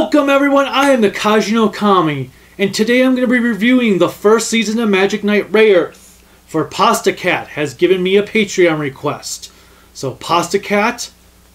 Welcome everyone, I am the Kaiju no Kami, and today I'm going to be reviewing the first season of Magic Knight Rayearth, for Pasta Cat has given me a Patreon request. So Pasta Cat,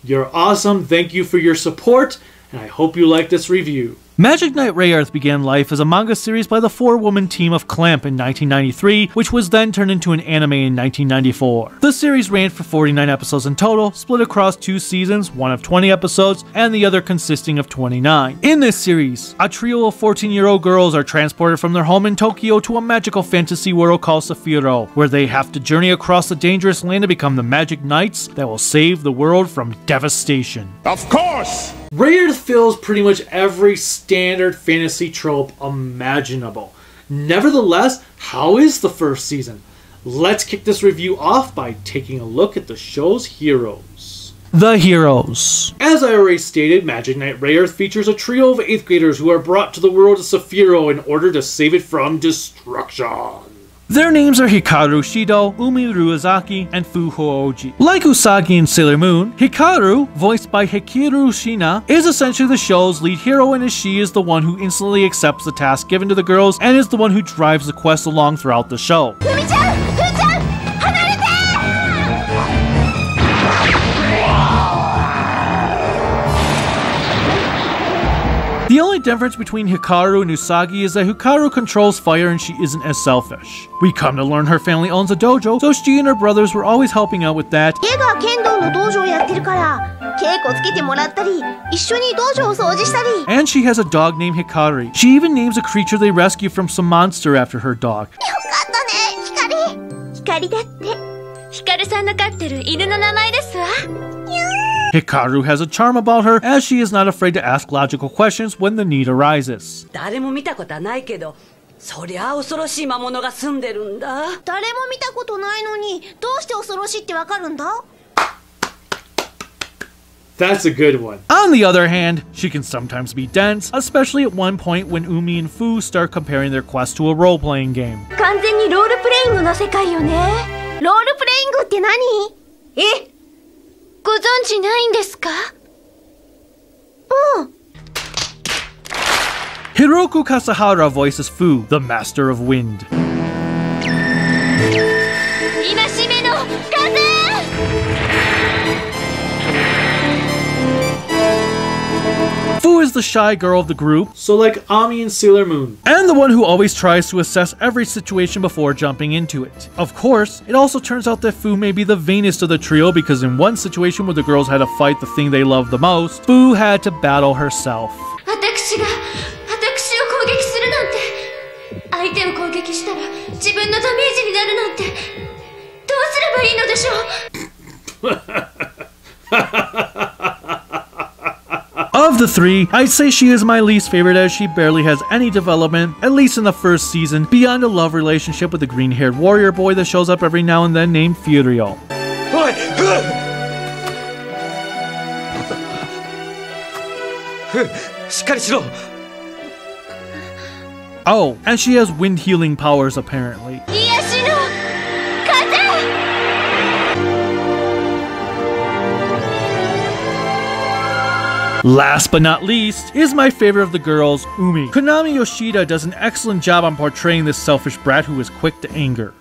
you're awesome, thank you for your support, and I hope you like this review. Magic Knight Rayearth began life as a manga series by the four-woman team of Clamp in 1993, which was then turned into an anime in 1994. The series ran for 49 episodes in total, split across 2 seasons, one of 20 episodes, and the other consisting of 29. In this series, a trio of 14-year-old girls are transported from their home in Tokyo to a magical fantasy world called Sapphiroh, where they have to journey across the dangerous land to become the magic knights that will save the world from devastation. Of course! Rayearth fills pretty much every standard fantasy trope imaginable. Nevertheless, how is the first season? Let's kick this review off by taking a look at the show's heroes. The heroes. As I already stated, Magic Knight Rayearth features a trio of 8th graders who are brought to the world of Sapphiroh in order to save it from destruction. Their names are Hikaru Shido, Umi Ruizaki, and Fu Hooji. Like Usagi in Sailor Moon, Hikaru, voiced by Hikiru Shina, is essentially the show's lead heroine, as she is the one who instantly accepts the task given to the girls and is the one who drives the quest along throughout the show. The only difference between Hikaru and Usagi is that Hikaru controls fire and she isn't as selfish. We come to learn her family owns a dojo, so she and her brothers were always helping out with that. And she has a dog named Hikari. She even names a creature they rescue from some monster after her dog. Hikaru has a charm about her, as she is not afraid to ask logical questions when the need arises. That's a good one. On the other hand, she can sometimes be dense, especially at one point when Umi and Fu start comparing their quest to a role-playing game. Hiroku Kasahara voices Fu, the Master of Wind. Fu is the shy girl of the group, so like Ami in Sailor Moon, and the one who always tries to assess every situation before jumping into it. Of course, it also turns out that Fu may be the vainest of the trio, because in one situation where the girls had to fight the thing they loved the most, Fu had to battle herself. Of the three, I'd say she is my least favorite, as she barely has any development, at least in the first season, beyond a love relationship with the green-haired warrior boy that shows up every now and then named Furio. Oh, and she has wind healing powers apparently. Last but not least is my favorite of the girls, Umi. Konami Yoshida does an excellent job on portraying this selfish brat who is quick to anger.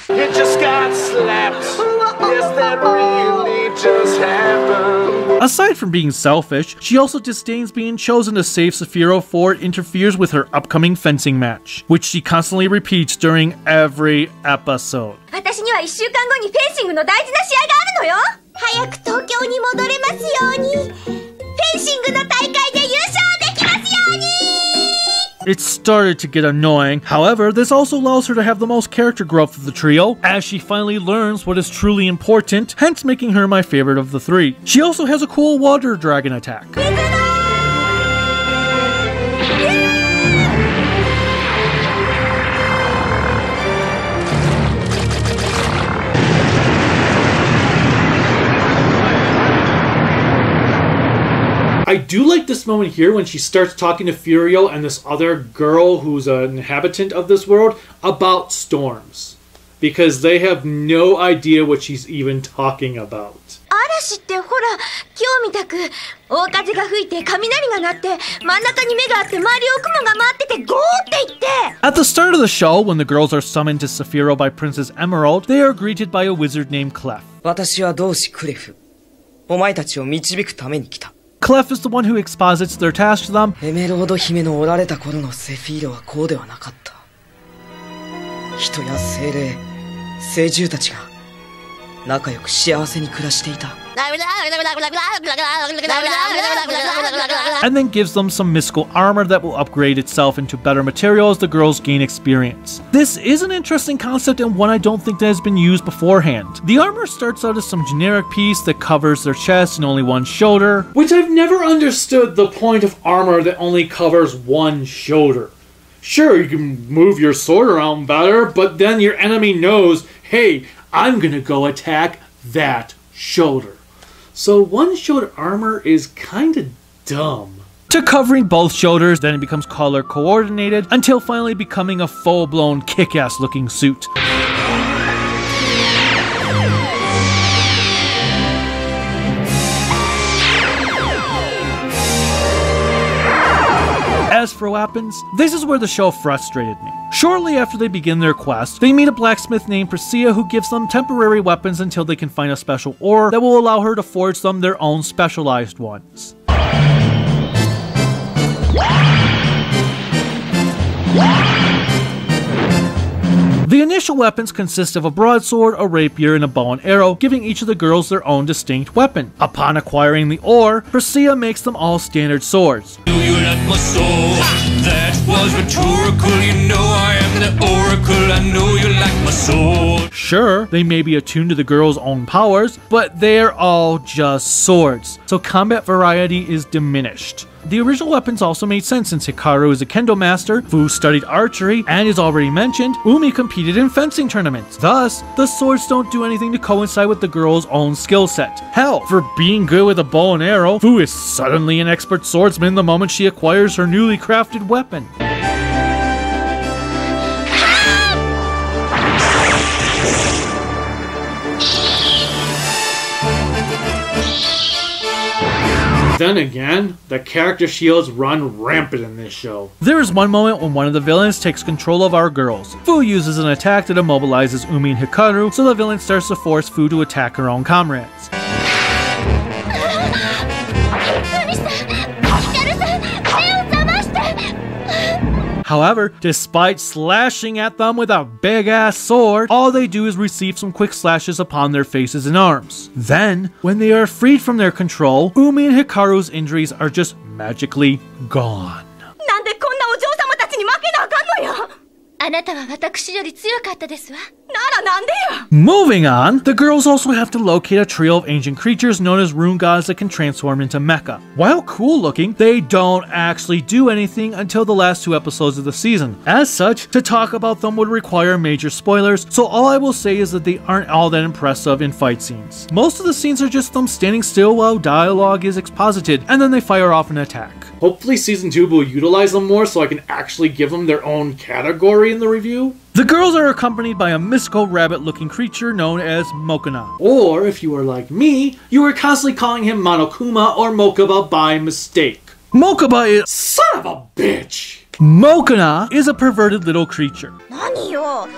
You just got slapped. Yes, that really just happened. Aside from being selfish, she also disdains being chosen to save Sapphiroh, for it interferes with her upcoming fencing match, which she constantly repeats during every episode. It started to get annoying. However, this also allows her to have the most character growth of the trio, as she finally learns what is truly important, hence making her my favorite of the three. She also has a cool water dragon attack. I do like this moment here when she starts talking to Furio and this other girl who's an inhabitant of this world about storms. because they have no idea what she's even talking about. 嵐ってほら、今日みたく大風が吹いて雷が鳴って真ん中に目があって周りを雲が回っててゴーって言って At the start of the show, when the girls are summoned to Saphiro by Princess Emerald, they are greeted by a wizard named Clef. 私は同志クレフ。お前たちを導くために来た。Clef is the one who exposits their task to them. エメロード姫のおられた頃のセフィーロはこうではなかった。人や精霊、聖獣たちが仲良く幸せに暮らしていた。And then gives them some mystical armor that will upgrade itself into better material as the girls gain experience. This is an interesting concept and one I don't think that has been used beforehand. The armor starts out as some generic piece that covers their chest and only one shoulder. Which I've never understood the point of armor that only covers one shoulder. Sure, you can move your sword around better, but then your enemy knows, hey, I'm gonna go attack that shoulder. So one-shoulder armor is kinda dumb. To covering both shoulders, then it becomes color coordinated until finally becoming a full-blown kick-ass looking suit. As for weapons, this is where the show frustrated me. Shortly after they begin their quest, they meet a blacksmith named Priscilla who gives them temporary weapons until they can find a special ore that will allow her to forge them their own specialized ones. The initial weapons consist of a broadsword, a rapier, and a bow and arrow, giving each of the girls their own distinct weapon. Upon acquiring the ore, Priscilla makes them all standard swords. Do you like my sword? That was rhetorical, you know I am the oracle, I know you like my sword. Sure, they may be attuned to the girls' own powers, but they're all just swords, so combat variety is diminished. The original weapons also made sense since Hikaru is a kendo master, Fu studied archery, and as already mentioned, Umi competed in fencing tournaments. Thus, the swords don't do anything to coincide with the girl's own skill set. Hell, for being good with a bow and arrow, Fu is suddenly an expert swordsman the moment she acquires her newly crafted weapon. Then again, the character shields run rampant in this show. There is one moment when one of the villains takes control of our girls. Fu uses an attack that immobilizes Umi and Hikaru, so the villain starts to force Fu to attack her own comrades. However, despite slashing at them with a big-ass sword, all they do is receive some quick slashes upon their faces and arms. Then, when they are freed from their control, Umi and Hikaru's injuries are just magically gone. なんでこんなお嬢様たちに負けなあかんのやあなたは私より強かったですわならなんでや Moving on, the girls also have to locate a trio of ancient creatures known as rune gods that can transform into mecha. While cool looking, they don't actually do anything until the last 2 episodes of the season. As such, to talk about them would require major spoilers, so all I will say is that they aren't all that impressive in fight scenes. Most of the scenes are just them standing still while dialogue is exposited, and then they fire off an attack. Hopefully Season 2 will utilize them more so I can actually give them their own category in the review. The girls are accompanied by a mystical rabbit-looking creature known as Mokona. Or, if you are like me, you are constantly calling him Monokuma or Mokuba by mistake. Mokuba is— Son of a bitch! Mokona is a perverted little creature. 何よ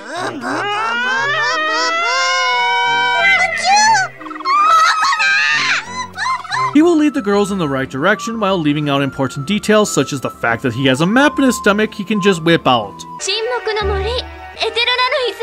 He will lead the girls in the right direction while leaving out important details such as the fact that he has a map in his stomach he can just whip out. 沈黙の森エテロラの泉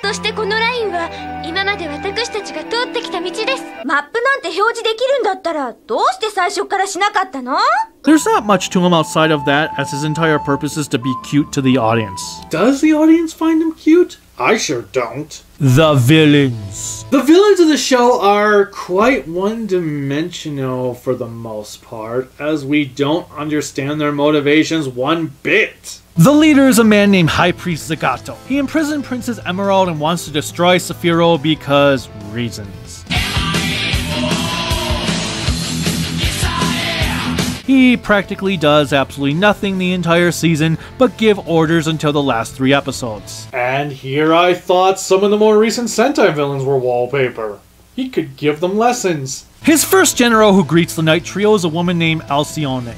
そしてこのラインは今まで私たちが通ってきた道ですマップなんて表示できるんだったらどうして最初からしなかったの There's not much to him outside of that, as his entire purpose is to be cute to the audience. Does the audience find him cute? I sure don't. The villains. The villains of the show are quite one-dimensional for the most part, as we don't understand their motivations one bit. The leader is a man named High Priest Zagato. He imprisoned Princess Emerald and wants to destroy Saphiro because reasons. He practically does absolutely nothing the entire season, but give orders until the last 3 episodes. And here I thought some of the more recent Sentai villains were wallpaper. He could give them lessons. His first general who greets the Knight Trio is a woman named Alcyone.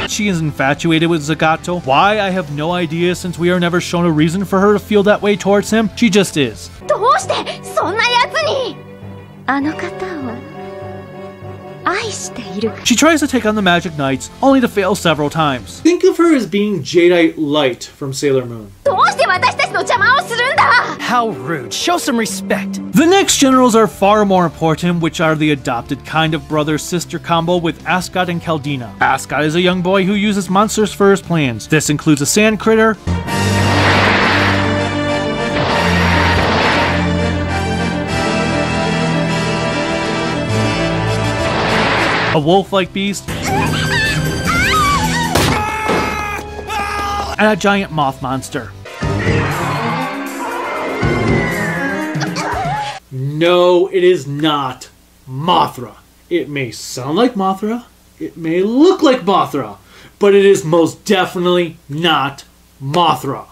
She is infatuated with Zagato. Why, I have no idea, since we are never shown a reason for her to feel that way towards him. She just is. She tries to take on the Magic Knights, only to fail several times. Think of her as being Jadeite Light from Sailor Moon. How rude. Show some respect. The next generals are far more important, which are the adopted kind of brother-sister combo with Ascot and Caldina. Ascot is a young boy who uses monsters for his plans. This includes a sand critter, a wolf-like beast, and a giant moth monster. No, it is not Mothra. It may sound like Mothra, it may look like Mothra, but it is most definitely not Mothra.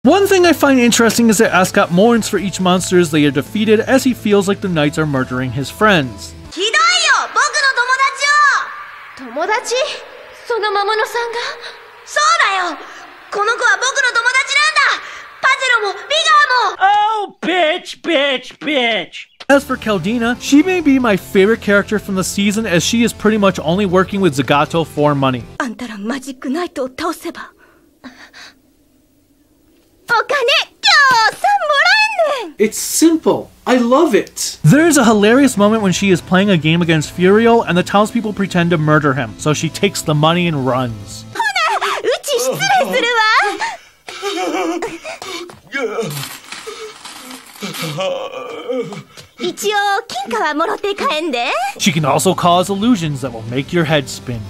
One thing I find interesting is that Ascot mourns for each monster as they are defeated, as he feels like the knights are murdering his friends. Oh, bitch. As for Caldina, she may be my favorite character from the season, as she is pretty much only working with Zagato for money. It's simple. I love it. There is a hilarious moment when she is playing a game against Furio and the townspeople pretend to murder him, so she takes the money and runs. She can also cause illusions that will make your head spin.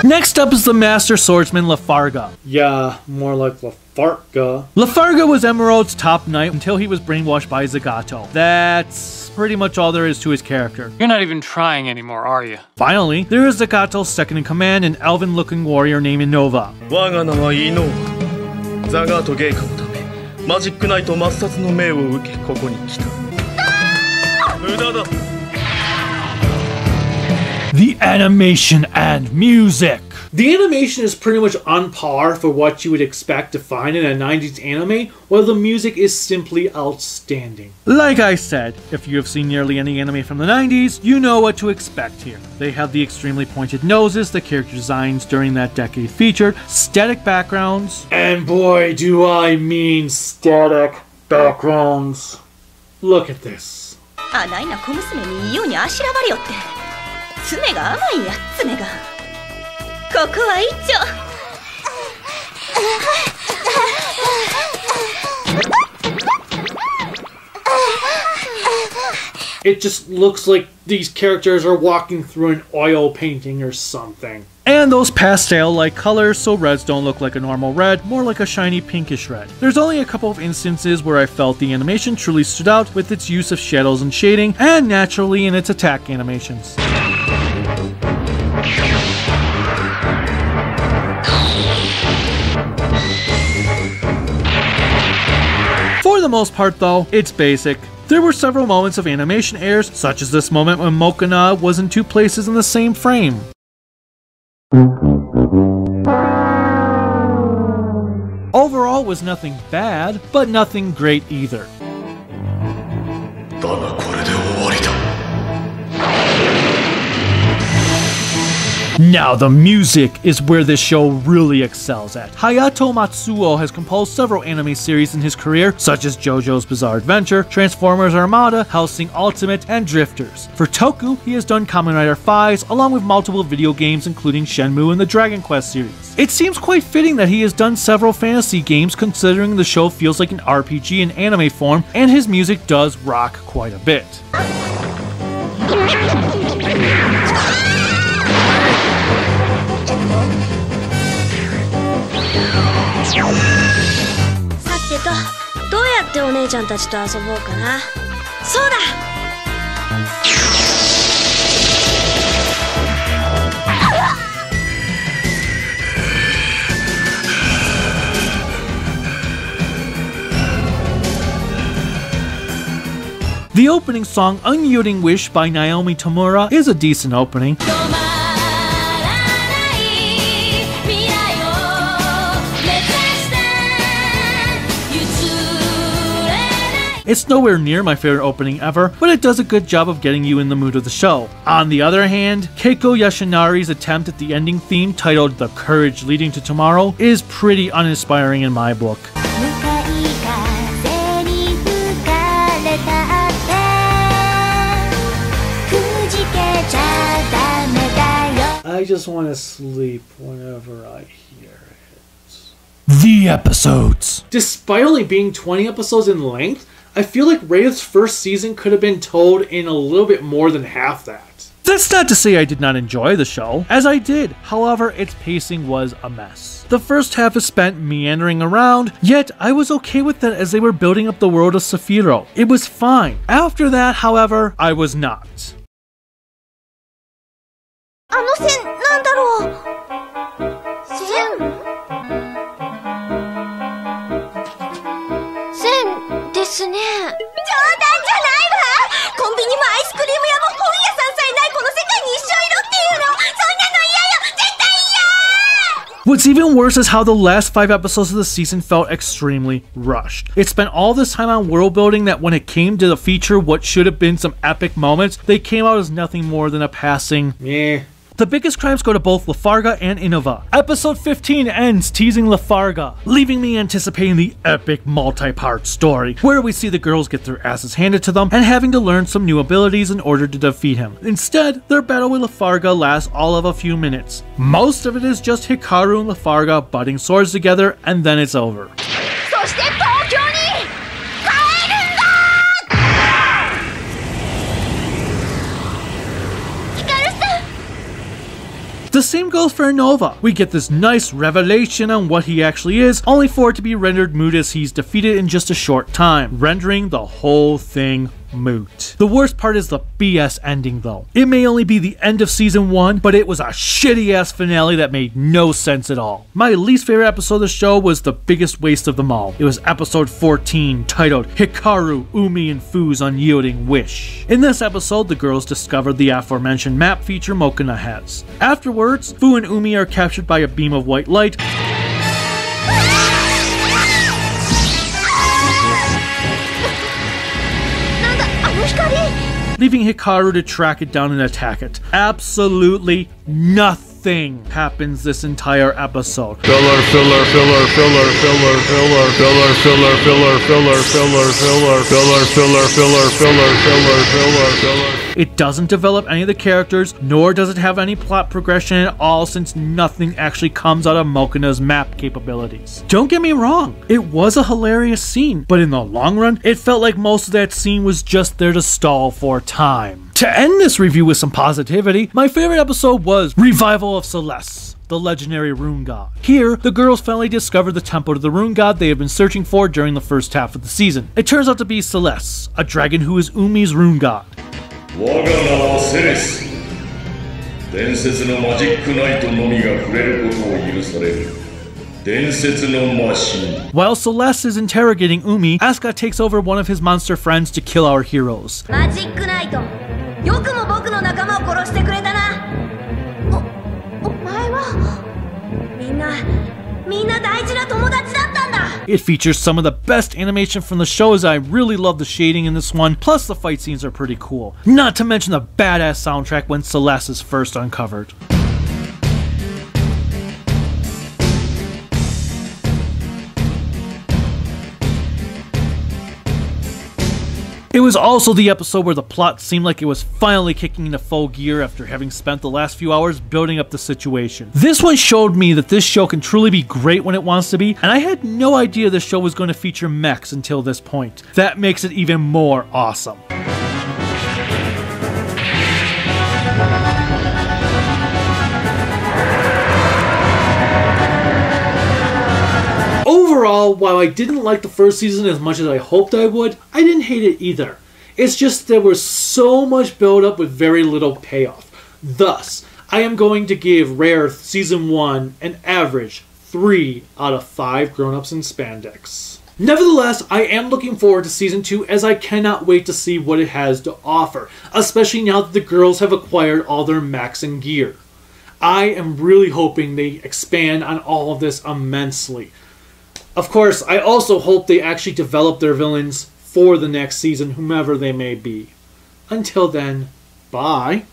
Next up is the Master Swordsman Lafarga. Yeah, more like Lafarga. Lafarga was Emerald's top knight until he was brainwashed by Zagato. That's pretty much all there is to his character. You're not even trying anymore, are you? Finally, there is Zagato's second in command, an elven-looking warrior named Innova. The animation and music. The animation is pretty much on par for what you would expect to find in a 90s anime, while the music is simply outstanding. Like I said, if you have seen nearly any anime from the 90s, you know what to expect here. They have the extremely pointed noses the character designs during that decade featured, static backgrounds, and boy do I mean static backgrounds. Look at this. It just looks like these characters are walking through an oil painting or something. And those pastel-like colors, so reds don't look like a normal red, more like a shiny pinkish red. There's only a couple of instances where I felt the animation truly stood out with its use of shadows and shading, and naturally in its attack animations. For the most part though, it's basic. There were several moments of animation errors, such as this moment when Mokona was in 2 places in the same frame. Overall was nothing bad, but nothing great either. Now the music is where this show really excels at. Hayato Matsuo has composed several anime series in his career, such as JoJo's Bizarre Adventure, Transformers Armada, Hellsing Ultimate, and Drifters. For Toku, he has done Kamen Rider Fives, along with multiple video games including Shenmue and the Dragon Quest series. It seems quite fitting that he has done several fantasy games, considering the show feels like an RPG in anime form, and his music does rock quite a bit. ってお姉ちゃんたちと遊ぼうかな。そうだ。The opening song, Unyielding Wish by Naomi Tamura, is a decent opening. It's nowhere near my favorite opening ever, but it does a good job of getting you in the mood of the show. On the other hand, Keiko Yashinari's attempt at the ending theme, titled The Courage Leading to Tomorrow, is pretty uninspiring in my book. I just want to sleep whenever I hear it. The episodes. Despite only being 20 episodes in length, I feel like Rayearth's first season could have been told in a little bit more than half that. That's not to say I did not enjoy the show, as I did. However, its pacing was a mess. The first half is spent meandering around, yet I was okay with that as they were building up the world of Sephiroth. It was fine. After that, however, I was not. あの線、なんだろう。線ですね。冗談じゃないわ。コンビニもアイスクリーム屋も本屋さんさえないこの世界に一生いろっていうの。そんなの嫌よ。絶対嫌。 What's even worse is how the last 5 episodes of the season felt extremely rushed. It spent all this time on world building that when it came to feature what should have been some epic moments, they came out as nothing more than a passing Meh. The biggest crimes go to both Lafarga and Innova. Episode 15 ends teasing Lafarga, leaving me anticipating the epic multi-part story, where we see the girls get their asses handed to them and having to learn some new abilities in order to defeat him. Instead, their battle with Lafarga lasts all of a few minutes. Most of it is just Hikaru and Lafarga butting swords together, and then it's over. そして東京に帰るんだ。ヒカルさん。 The same goes for Innova. We get this nice revelation on what he actually is, only for it to be rendered moot as he's defeated in just a short time, rendering the whole thing moot. The worst part is the BS ending though. It may only be the end of season 1, but it was a shitty ass finale that made no sense at all. My least favorite episode of the show was the biggest waste of them all. It was episode 14, titled Hikaru, Umi, and Fu's Unyielding Wish. In this episode, the girls discovered the aforementioned map feature Mokina has. Afterwards, Fu and Umi are captured by a beam of white light, leaving Hikaru to track it down and attack it. Absolutely nothing happens this entire episode. Filler, filler, filler, filler, filler, filler, filler, filler, filler, filler, filler, filler, filler, filler, filler, filler, filler, filler, filler. It doesn't develop any of the characters, nor does it have any plot progression at all, since nothing actually comes out of Mokina's map capabilities. Don't get me wrong, it was a hilarious scene, but in the long run, it felt like most of that scene was just there to stall for time. To end this review with some positivity, my favorite episode was Revival of Celeste, the legendary rune god. Here, the girls finally discovered the temple to the rune god they have been searching for during the first half of the season. It turns out to be Celeste, a dragon who is Umi's rune god. 我が名はセレス。伝説のマジックナイトのみが触れることを許される。伝説のマシン。 While Celeste is interrogating Umi, Asuka takes over one of his monster friends to kill our heroes. マジックナイト、よくも僕の仲間を殺してくれたな。お前はみんな大事な友達だったんだ。 It features some of the best animation from the show, as I really love the shading in this one, plus the fight scenes are pretty cool. Not to mention the badass soundtrack when Celeste is first uncovered. It was also the episode where the plot seemed like it was finally kicking into full gear after having spent the last few hours building up the situation. This one showed me that this show can truly be great when it wants to be, and I had no idea this show was going to feature mechs until this point. That makes it even more awesome. Overall, while I didn't like the first season as much as I hoped I would, I didn't hate it either. It's just there was so much build up with very little payoff. Thus, I am going to give Rayearth Season 1 an average 3 out of 5 grown-ups in spandex. Nevertheless, I am looking forward to Season 2 as I cannot wait to see what it has to offer, especially now that the girls have acquired all their mechs and gear. I am really hoping they expand on all of this immensely. Of course, I also hope they actually develop their villains for the next season, whomever they may be. Until then, bye.